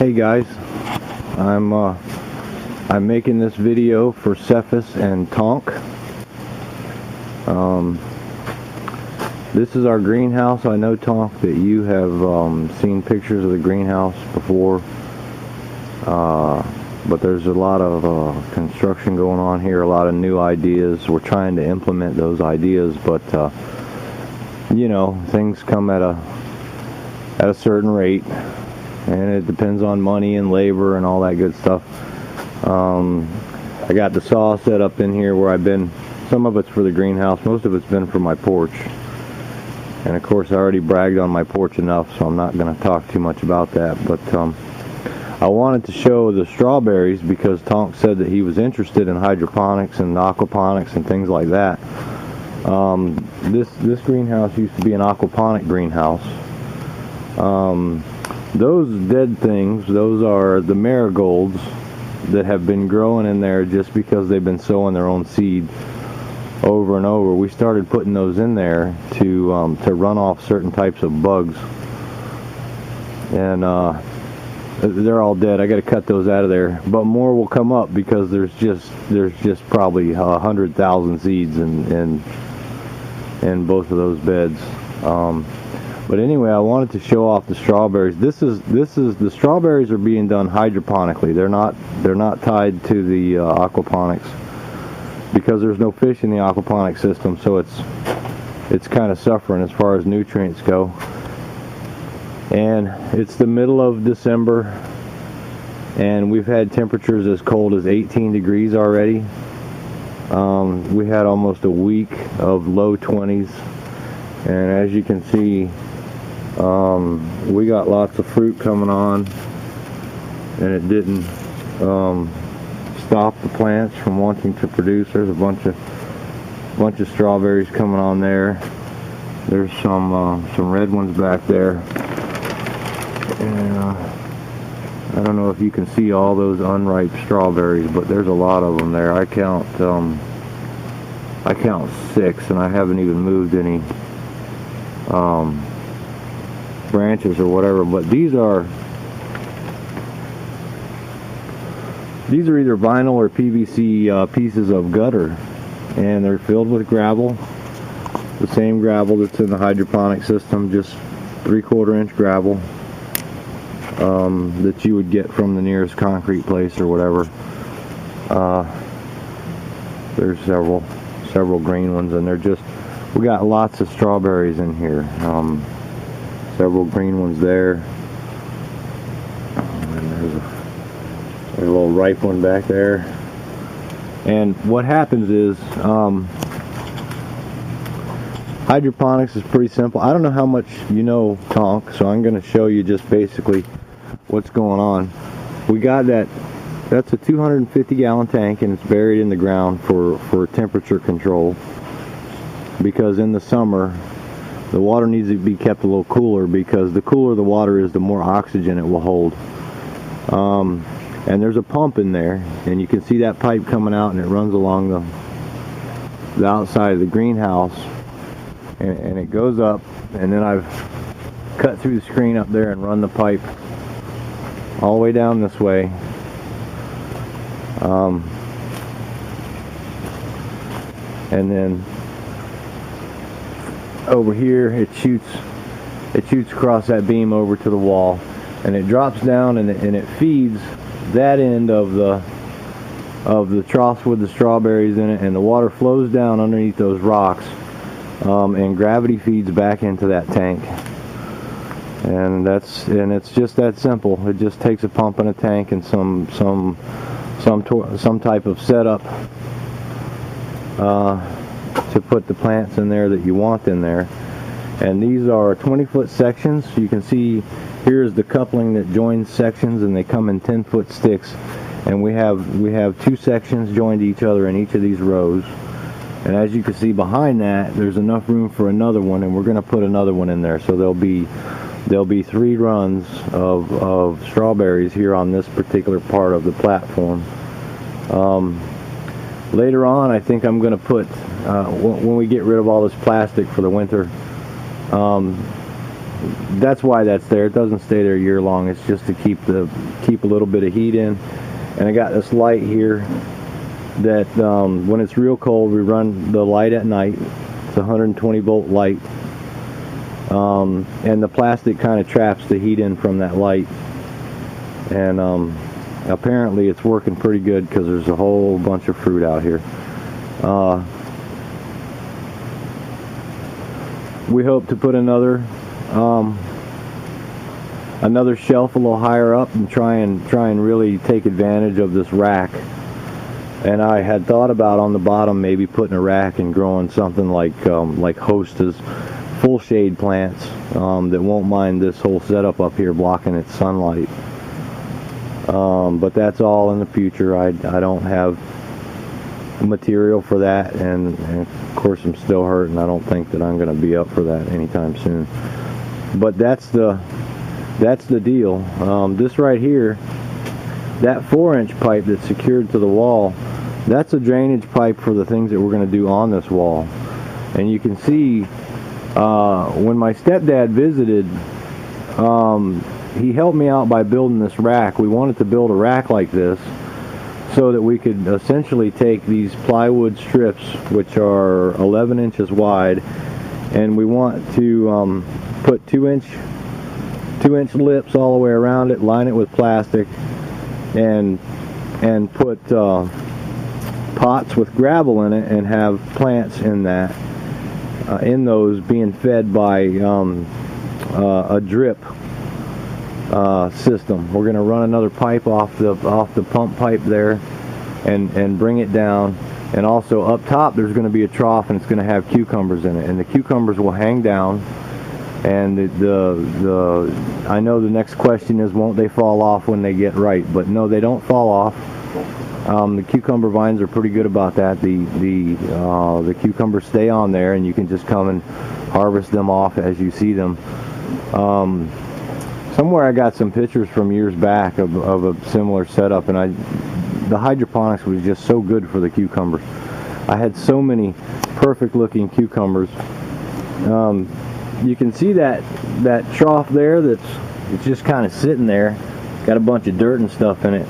Hey guys, I'm making this video for Cephas and Tonk. This is our greenhouse. I know, Tonk, that you have seen pictures of the greenhouse before, but there's a lot of construction going on here, a lot of new ideas. We're trying to implement those ideas, but you know, things come at a certain rate, and it depends on money and labor and all that good stuff. I got the saw set up in here where I've been. Some of it's for the greenhouse, most of it's been for my porch. And of course I already bragged on my porch enough, so I'm not going to talk too much about that. But I wanted to show the strawberries because Tonk said that he was interested in hydroponics and aquaponics and things like that. This greenhouse used to be an aquaponic greenhouse. Those dead things, those are the marigolds that have been growing in there just because they've been sowing their own seed over and over. We started putting those in there to run off certain types of bugs, and they're all dead. I got to cut those out of there, but more will come up because there's just probably 100,000 seeds in both of those beds. But anyway, I wanted to show off the strawberries. The strawberries are being done hydroponically. They're not tied to the aquaponics because there's no fish in the aquaponic system, so it's kind of suffering as far as nutrients go. And it's the middle of December, and we've had temperatures as cold as 18 degrees already. We had almost a week of low 20s, and as you can see, we got lots of fruit coming on, and it didn't stop the plants from wanting to produce. There's a bunch of strawberries coming on there. There's some red ones back there, and I don't know if you can see all those unripe strawberries, but there's a lot of them there. I count 6, and I haven't even moved any branches or whatever. But these are either vinyl or PVC pieces of gutter, and they're filled with gravel, the same gravel that's in the hydroponic system, just 3/4 inch gravel that you would get from the nearest concrete place or whatever. There's several green ones, and we got lots of strawberries in here. Several green ones there, and there's a little ripe one back there. And what happens is, hydroponics is pretty simple. I don't know how much you know, Tonk, so I'm going to show you just basically what's going on. We got that's a 250 gallon tank, and it's buried in the ground for temperature control, because in the summer the water needs to be kept a little cooler, because the cooler the water is, the more oxygen it will hold. And there's a pump in there, and you can see that pipe coming out, and it runs along the outside of the greenhouse, and it goes up, and then I've cut through the screen up there and run the pipe all the way down this way. And then over here it shoots across that beam over to the wall, and it drops down, and it feeds that end of the troughs with the strawberries in it, and the water flows down underneath those rocks, and gravity feeds back into that tank. And it's just that simple. It just takes a pump and a tank and some type of setup to put the plants in there that you want in there. And these are 20-foot sections. You can see here's the coupling that joins sections, and they come in 10-foot sticks. And we have 2 sections joined to each other in each of these rows. And as you can see behind that, there's enough room for another one, and we're going to put another one in there. So there'll be 3 runs of strawberries here on this particular part of the platform. Later on, I think I'm going to put, when we get rid of all this plastic for the winter, that's why that's there. It doesn't stay there year long. It's just to keep a little bit of heat in. And I got this light here that when it's real cold, we run the light at night. It's a 120 volt light, and the plastic kind of traps the heat in from that light. And apparently it's working pretty good because there's a whole bunch of fruit out here. We hope to put another shelf a little higher up and try and really take advantage of this rack. And I had thought about on the bottom maybe putting a rack and growing something like hostas, full shade plants that won't mind this whole setup up here blocking its sunlight. But that's all in the future. I don't have material for that, and of course I'm still hurting. I don't think that I'm going to be up for that anytime soon. But that's the deal. This right here, that 4-inch pipe that's secured to the wall, that's a drainage pipe for the things that we're going to do on this wall. And you can see when my stepdad visited, he helped me out by building this rack. We wanted to build a rack like this so that we could essentially take these plywood strips, which are 11 inches wide, and we want to put 2-inch lips all the way around it, line it with plastic, and put pots with gravel in it, and have plants in that, in those being fed by a drip system. We're going to run another pipe off the pump pipe there, and bring it down. And also up top there's going to be a trough, and it's going to have cucumbers in it, and the cucumbers will hang down. And I know the next question is, won't they fall off when they get ripe? But no, they don't fall off. The cucumber vines are pretty good about that. The cucumbers stay on there, and you can just come and harvest them off as you see them. Somewhere I got some pictures from years back of a similar setup, and the hydroponics was just so good for the cucumbers. I had so many perfect looking cucumbers. You can see that trough there it's just kind of sitting there. It's got a bunch of dirt and stuff in it.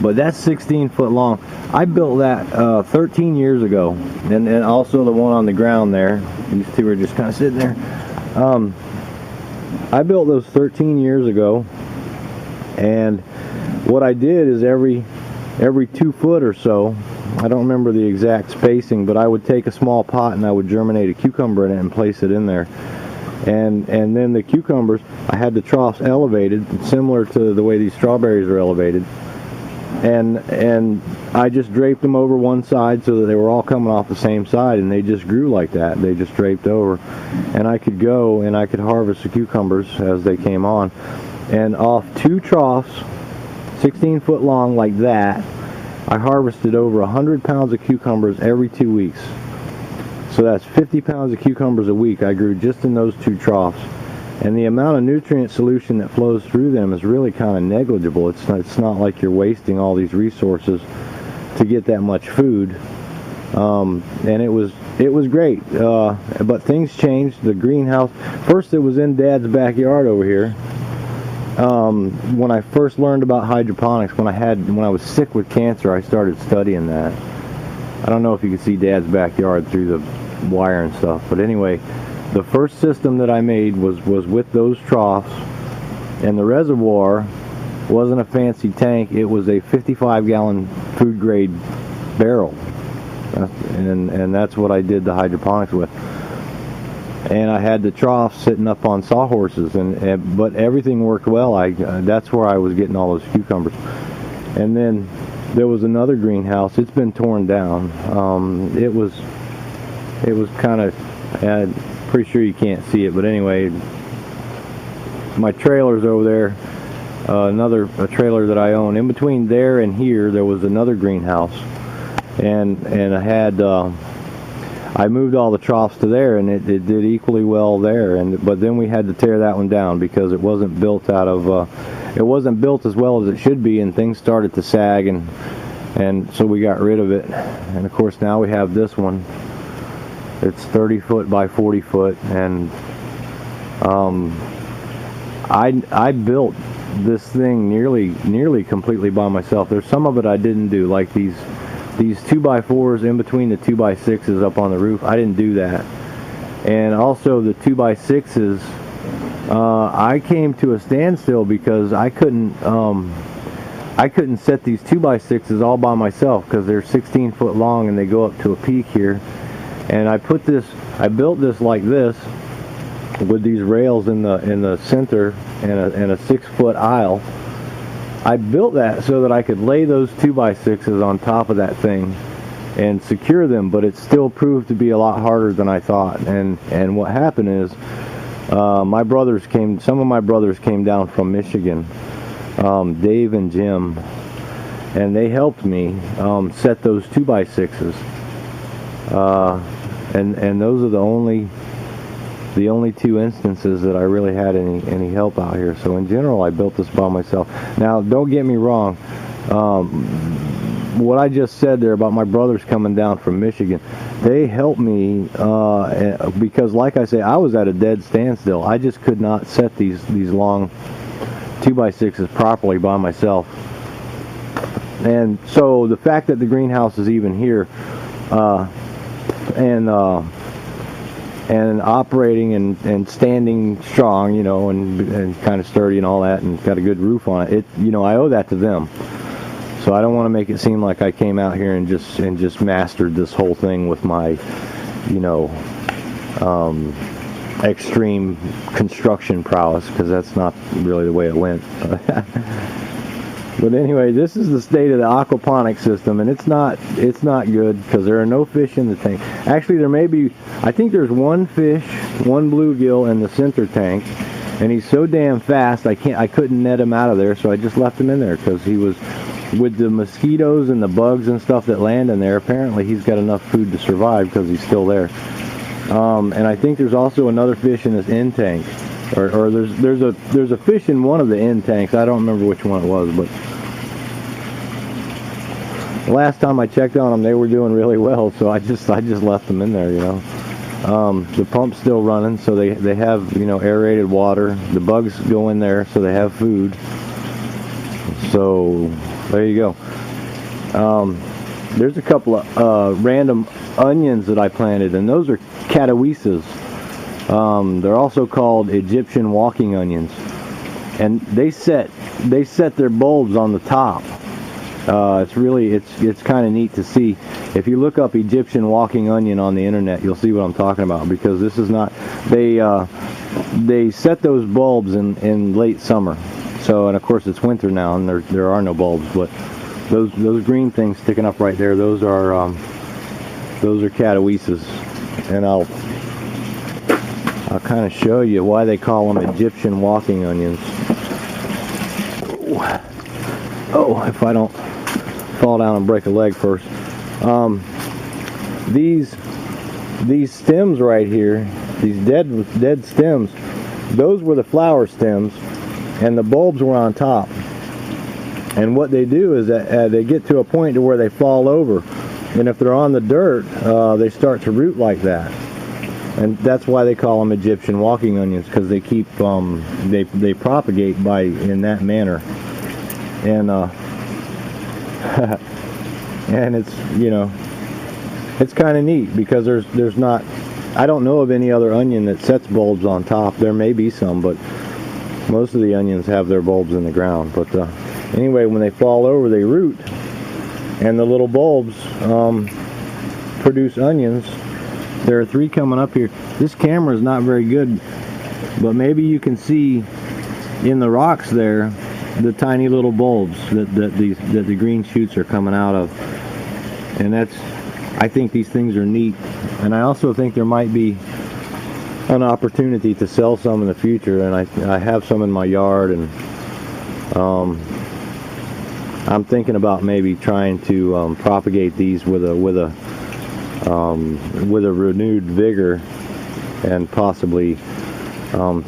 But that's 16 foot long. I built that 13 years ago. And also the one on the ground there. These two are just kind of sitting there. I built those 13 years ago. And what I did is every 2 foot or so, I don't remember the exact spacing, but I would take a small pot and I would germinate a cucumber in it and place it in there. And then the cucumbers, I had the troughs elevated, similar to the way these strawberries are elevated. And I just draped them over one side so that they were all coming off the same side, and they just grew like that. They just draped over. And I could go and I could harvest the cucumbers as they came on. And off 2 troughs, 16 foot long like that, I harvested over 100 pounds of cucumbers every 2 weeks. So that's 50 pounds of cucumbers a week I grew just in those 2 troughs. And the amount of nutrient solution that flows through them is really kind of negligible. It's not like you're wasting all these resources to get that much food. And it was great. But things changed. The greenhouse, first it was in Dad's backyard over here. When I first learned about hydroponics, when I was sick with cancer, I started studying that. I don't know if you can see Dad's backyard through the wire and stuff, but anyway, the first system that I made was with those troughs, and the reservoir wasn't a fancy tank. It was a 55-gallon food grade barrel, and that's what I did the hydroponics with. And I had the troughs sitting up on sawhorses, but everything worked well. That's where I was getting all those cucumbers. And then there was another greenhouse. It's been torn down. It was kind of, I'm pretty sure you can't see it, but anyway, my trailer's over there. A trailer that I own. In between there and here, there was another greenhouse, and I moved all the troughs to there, and it did equally well there. But then we had to tear that one down because it wasn't built it wasn't built as well as it should be, and things started to sag, and so we got rid of it. And of course now we have this one. It's 30 foot by 40 foot, and I built this thing nearly completely by myself. There's some of it I didn't do, like these 2x4s in between the 2x6s up on the roof. I didn't do that. And also the 2x6s, I came to a standstill because I couldn't set these 2x6s all by myself because they're 16 foot long and they go up to a peak here. And I built this like this with these rails in the center and a 6 foot aisle. I built that so that I could lay those 2x6s on top of that thing and secure them, but it still proved to be a lot harder than I thought. And what happened is, some of my brothers came down from Michigan, Dave and Jim, and they helped me set those 2x6s. And those are the only two instances that I really had any help out here. So in general, I built this by myself. Now, don't get me wrong. What I just said there about my brothers coming down from Michigan, they helped me because, like I say, I was at a dead standstill. I just could not set these long 2x6s properly by myself. And so the fact that the greenhouse is even here and operating and standing strong, and kind of sturdy and all that, and got a good roof on it, I owe that to them. So I don't want to make it seem like I came out here and just mastered this whole thing with my, extreme construction prowess, because that's not really the way it went. But anyway, this is the state of the aquaponics system, and it's not good because there are no fish in the tank. Actually, I think there's one fish, one bluegill in the center tank, and he's so damn fast I couldn't net him out of there, so I just left him in there because he was, with the mosquitoes and the bugs and stuff that land in there, apparently he's got enough food to survive because he's still there. And I think there's also another fish in this end tank, or there's a fish in one of the end tanks. I don't remember which one it was, but last time I checked on them, they were doing really well, so I just left them in there. The pump's still running, so they have aerated water. The bugs go in there, so they have food. So there you go. There's a couple of random onions that I planted, and those are cataweesas. They're also called Egyptian walking onions, and they set their bulbs on the top. It's kind of neat to see. If you look up Egyptian walking onion on the internet, you'll see what I'm talking about, because this is not, they set those bulbs in late summer. So, and of course it's winter now and there are no bulbs, but those green things sticking up right there, those are cataweesas. And I'll kind of show you why they call them Egyptian walking onions. Oh, if I don't fall down and break a leg first. These stems right here, these dead stems, those were the flower stems, and the bulbs were on top. And what they do is that they get to a point to where they fall over, and if they're on the dirt, they start to root like that. And that's why they call them Egyptian walking onions, because they keep they propagate in that manner. And and it's kind of neat, because there's not, I don't know of any other onion that sets bulbs on top. There may be some, but most of the onions have their bulbs in the ground. But anyway, when they fall over, they root, and the little bulbs produce onions. There are 3 coming up here. This camera is not very good, but maybe you can see in the rocks there the tiny little bulbs that the green shoots are coming out of. And I think these things are neat, and I also think there might be an opportunity to sell some in the future. And I have some in my yard, and I'm thinking about maybe trying to propagate these with a renewed vigor, and possibly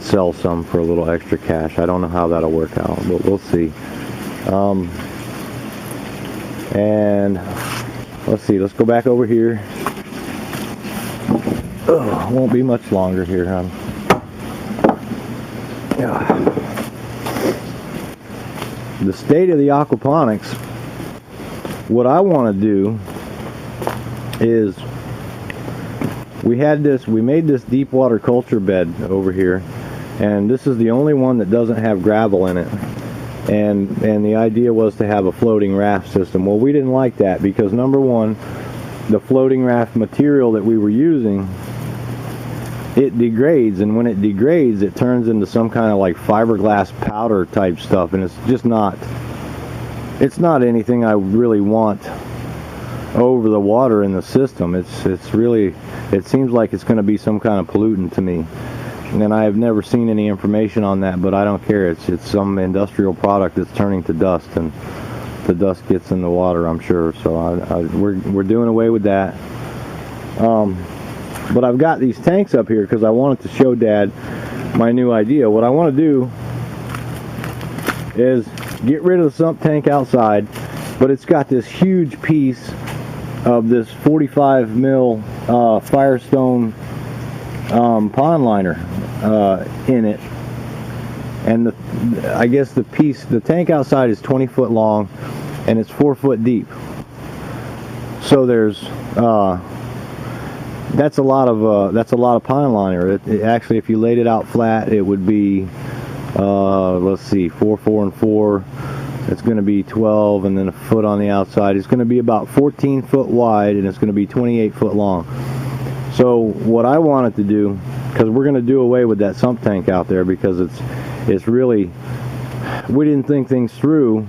sell some for a little extra cash. I don't know how that'll work out, but we'll see. And let's see, let's go back over here. Won't be much longer here, huh? Yeah. the state of the aquaponics, what I want to do is, we made this deep water culture bed over here, and this is the only one that doesn't have gravel in it. And the idea was to have a floating raft system. Well, we didn't like that because, number one, the floating raft material that we were using, it degrades, and when it degrades, it turns into some kind of like fiberglass powder type stuff, and it's just not, it's not anything I really want over the water in the system. It's really, it seems like it's going to be some kind of pollutant to me. And I have never seen any information on that, but I don't care. It's some industrial product that's turning to dust, and the dust gets in the water, I'm sure. So we're doing away with that. But I've got these tanks up here because I wanted to show Dad my new idea. What I want to do is get rid of the sump tank outside, but it's got this huge piece of this 45 mil Firestone pond liner in it, and I guess the tank outside is 20 foot long and it's 4 foot deep. So there's that's a lot of pond liner. It actually, if you laid it out flat, it would be let's see, 4, 4, and 4. It's going to be 12, and then a foot on the outside. It's going to be about 14 foot wide, and it's going to be 28 foot long. So what I wanted to do, because we're going to do away with that sump tank out there, because it's really, we didn't think things through.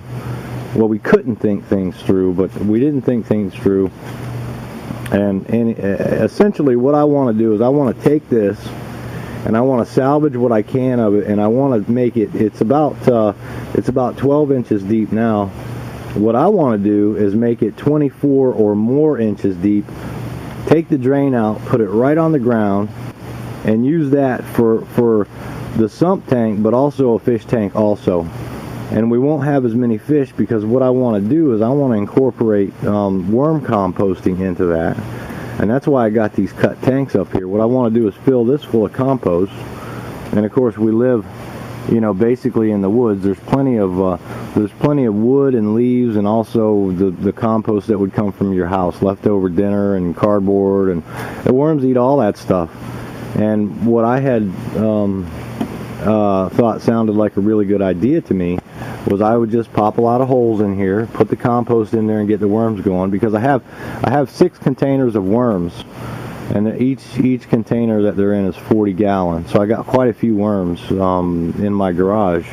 Well, we couldn't think things through, but we didn't think things through. And essentially what I want to do is I want to take this and I want to salvage what I can of it, and I want to make it, it's about 12 inches deep now. What I want to do is make it 24 or more inches deep, take the drain out, put it right on the ground, and use that for the sump tank, but also a fish tank also. And we won't have as many fish, because what I want to do is I want to incorporate worm composting into that. And that's why I got these cut tanks up here. What I want to do is fill this full of compost. And of course we live, you know, basically in the woods. There's plenty of wood and leaves, and also the compost that would come from your house, leftover dinner and cardboard, and the worms eat all that stuff. And what I had thought sounded like a really good idea to me was I would just pop a lot of holes in here, put the compost in there, and get the worms going, because I have 6 containers of worms, and each container that they're in is 40 gallons. So I got quite a few worms in my garage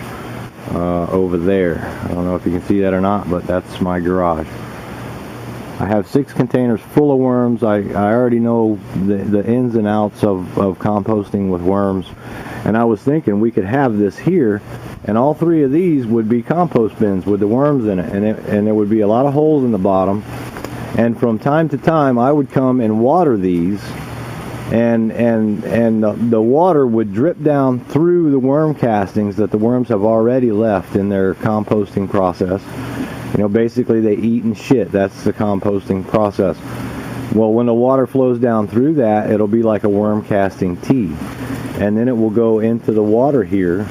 over there. I don't know if you can see that or not, but that's my garage. I have 6 containers full of worms. I already know the ins and outs of composting with worms, and I was thinking we could have this here, and all 3 of these would be compost bins with the worms in it, and there would be a lot of holes in the bottom, and from time to time I would come and water these, and the water would drip down through the worm castings that the worms have already left in their composting process. You know, basically they eat and shit. That's the composting process. Well, when the water flows down through that, it'll be like a worm casting tea, and then it will go into the water here,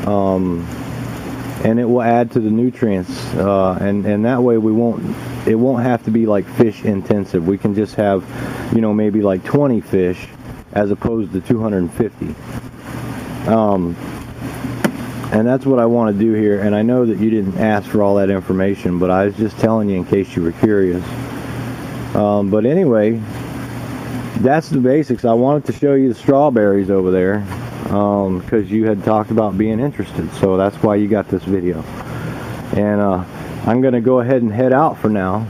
and it will add to the nutrients, and that way it won't have to be like fish intensive. We can just have, you know, maybe like 20 fish as opposed to 250. And that's what I want to do here. And I know that you didn't ask for all that information, but I was just telling you in case you were curious. But anyway, that's the basics. I wanted to show you the strawberries over there, because you had talked about being interested. So that's why you got this video. And I'm going to go ahead and head out for now,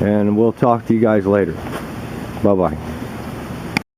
and we'll talk to you guys later. Bye-bye.